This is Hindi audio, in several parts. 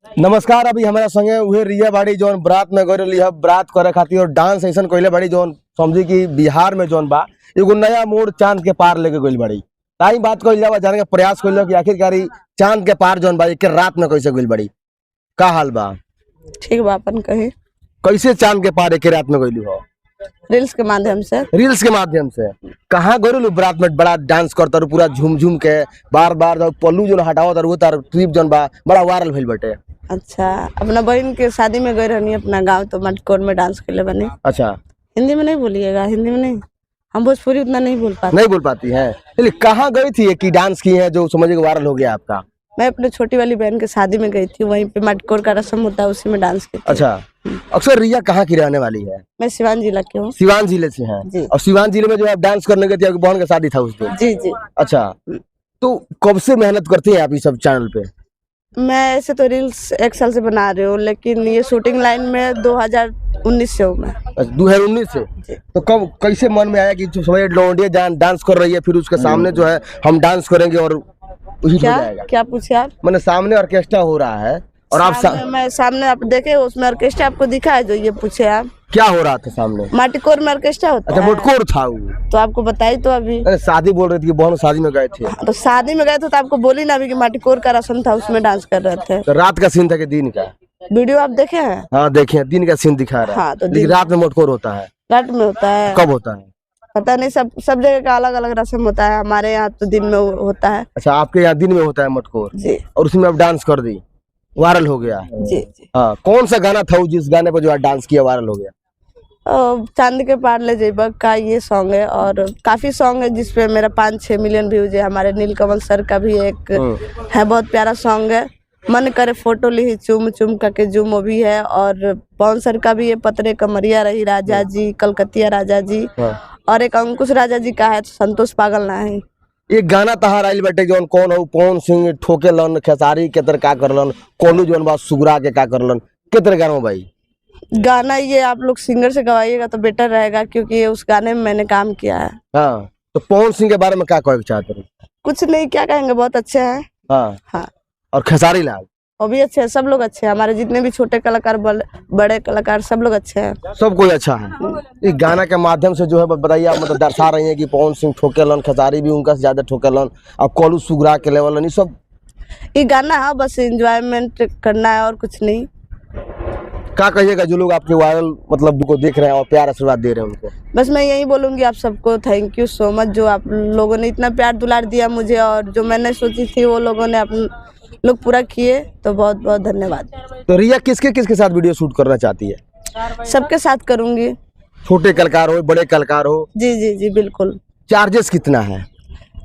नमस्कार। अभी हमारा संगे उहे रिया बाड़ी जौन बरात में गई है बरात करे खातिर और डांस ऐसा कइले बाड़ी जौन समझी कि बिहार में जौन बा एगो नया मोड़ चांद के पार लेके गइल बाड़ी। ताई बात कइल जावा जाने के प्रयास कइल कि आखिरकार चांद के पार जौन बा एक रात में कैसे गइल बाड़ी। का हाल बा? ठीक बा, अपन कहे कैसे चांद के पार एक रात में गइलू हो? रील्स के माध्यम से। रील्स के माध्यम से कहाँ गइलू बरात में? बड़ा डांस करता रहो पूरा झूम झूम के बार बार जब पल्लू जो हटाओ तार वो तार ट्रिप जौन बा बड़ा वायरल भइल बाटे। अच्छा, अपना बहन के शादी में गई रहनी अपना गांव, तो मटकोर में डांस के लिए बनी। अच्छा, हिंदी में नहीं बोलिएगा, हिंदी में नहीं, हम भोजपुरी उतना नहीं बोल पाते। नहीं बोल पाती है। कहाँ गई थी कि डांस की है जो समझ के वायरल हो गया आपका? मैं अपने छोटी वाली बहन के शादी में गई थी, वहीं पे मटकोर का रस्म होता है, उसी में डांस की थी। अच्छा, अक्सर रिया कहाँ की रहने वाली है? मैं सिवान जिला की हूँ। सिवान जिले से हैं जी। और सिवान जिले में जो है डांस करने गई थी, आपकी बहन का शादी था उस दिन? जी जी। अच्छा, तो कब से मेहनत करती हैं आप इस सब चैनल पे? मैं ऐसे तो रील्स 1 साल से बना रही हूँ, लेकिन ये शूटिंग लाइन में 2019 से हूँ मैं। 2019 से? तो कब कैसे मन में आया कि जो समझ लौंडिया डांस कर रही है फिर उसके सामने जो है हम डांस करेंगे और हिट हो जाएगा? क्या पूछे आप? मैंने सामने ऑर्केस्ट्रा हो रहा है और आप मैं सामने आप देखे उसमें ऑर्केस्ट्रा आपको दिखा है, जो ये पूछे आप क्या हो रहा था सामने? मटकोर में ऑर्केस्ट्रा होता अच्छा, है। मटकोर था वो? तो आपको बताई तो अभी। अरे शादी बोल रही थी कि बहन शादी में गए थे। तो शादी में गए थे तो आपको बोली ना अभी कि मटकोर का रस्म था, उसमें डांस कर रहे थे। तो रात का सीन था कि दिन का? वीडियो आप देखे हैं? हाँ देखे, दिन का सीन दिखा रहा है। हाँ, तो लेकिन रात में मटकोर होता है? रात में होता है। कब होता है पता नहीं, सब जगह का अलग अलग रस्म होता है, हमारे यहाँ तो दिन में होता है। अच्छा, आपके यहाँ दिन में होता है मटकोर? जी। और उसमें आप डांस कर दी, वायरल हो गया? जी जी। हाँ, कौन सा गाना था जिस गाने पर जो आप डांस किया वायरल हो गया? चांद के पार ले जेबा का ये सॉन्ग है, और काफी सॉन्ग है जिसपे मेरा 5-6 मिलियन व्यूज है। हमारे नीलकमल सर का भी एक है, बहुत प्यारा सॉन्ग है, मन करे फोटो ली चुम चुम करके जुम, वो भी है। और पवन सर का भी है, पतरे कमरिया रही राजा जी, कलकतिया राजा जी। और एक अंकुश राजा जी का है, संतोष पागल ना है। एक गाना तहार आइल बेटे जौन कौन हो? पवन सिंह ठोके लन, खेसारी के तरह का करलन, कोलू जौन बा सुगरा के का करलन, के तरह गाना भाई? गाना ये आप लोग सिंगर से गवाइएगा तो बेटर रहेगा, क्योंकि ये उस गाने में मैंने काम किया है। हाँ, तो पवन सिंह के बारे में क्या कहना चाहते हैं? कुछ नहीं, क्या कहेंगे, बहुत अच्छे हैं। हाँ हाँ। और खेसारी लाल? वो भी अच्छे हैं, सब लोग अच्छे हैं, हमारे जितने भी छोटे कलाकार बड़े कलाकार सब लोग अच्छे हैं। सब कोई अच्छा है। इस गाना के माध्यम से जो है बताइए आप, मतलब दर्शा रही है कि पवन सिंह ठोकेलन, खेसारी भी उनका से ज्यादा ठोकेलन और कोलू सुगरा के लेवल, सब ये गाना है बस एंजॉयमेंट करना है और कुछ नहीं। क्या कहिएगा जो लोग आपके वायरल मतलब को देख रहे हैं और प्यार आशीर्वाद दे रहे हैं उनको? बस मैं यही बोलूंगी आप सबको, थैंक यू सो मच, जो आप लोगों ने इतना प्यार दुलार दिया मुझे, और जो मैंने सोची थी वो लोगों ने अपन लोग पूरा किए, तो बहुत बहुत धन्यवाद। तो रिया किसके साथ वीडियो शूट करना चाहती है? सबके साथ करूंगी, छोटे कलाकार हो बड़े कलाकार हो। जी जी जी बिल्कुल। चार्जेस कितना है?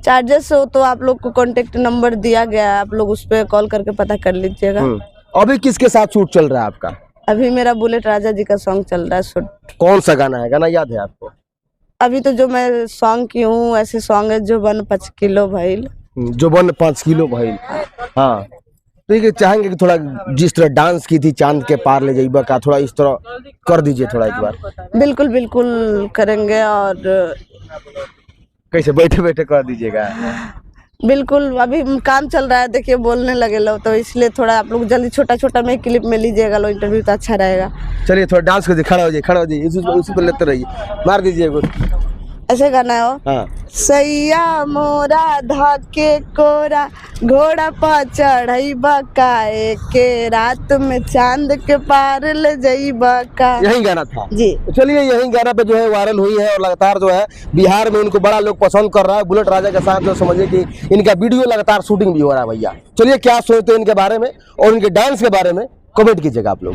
चार्जेस हो तो आप लोग को कॉन्टेक्ट नंबर दिया गया है, आप लोग उस पर कॉल करके पता कर लीजिएगा। अभी किसके साथ शूट चल रहा है आपका? अभी मेरा बुलेट राजा जी का सॉन्ग चल रहा है शूट। कौन सा गाना है? गाना याद है आपको? अभी तो जो मैं सॉन्ग की हूँ ऐसे सॉन्ग है, जो बन 5 किलो भइल। जो बन 5 किलो भइल। हाँ, तो ये चाहेंगे कि थोड़ा जिस तरह डांस की थी चांद के पार ले जाइबा का, थोड़ा इस तरह कर दीजिए थोड़ा एक बार। बिल्कुल बिल्कुल करेंगे, और कैसे बैठे बैठे कर दीजिएगा? बिल्कुल, अभी काम चल रहा है, देखिए बोलने लगे लो, तो इसलिए थोड़ा आप लोग जल्दी छोटा छोटा में क्लिप में लीजिएगा लो, इंटरव्यू तो अच्छा रहेगा। चलिए थोड़ा डांस कर दीजिए, खड़ा हो जाइए उसी पर लेते रहिए, मार दीजिए कुछ ऐसे गाना है। हाँ। सैया मोरा धाके कोरा घोड़ा पा चढ़ाइबा का, के रात में चांद के पार ले जाइबा का, यही गाना था जी। चलिए यही गाना पे जो है वायरल हुई है और लगातार जो है बिहार में इनको बड़ा लोग पसंद कर रहा है। बुलेट राजा के साथ जो समझिए कि इनका वीडियो लगातार शूटिंग भी हो रहा है भैया। चलिए क्या सोचते हैं इनके बारे में और इनके डांस के बारे में कमेंट कीजिएगा आप लोग।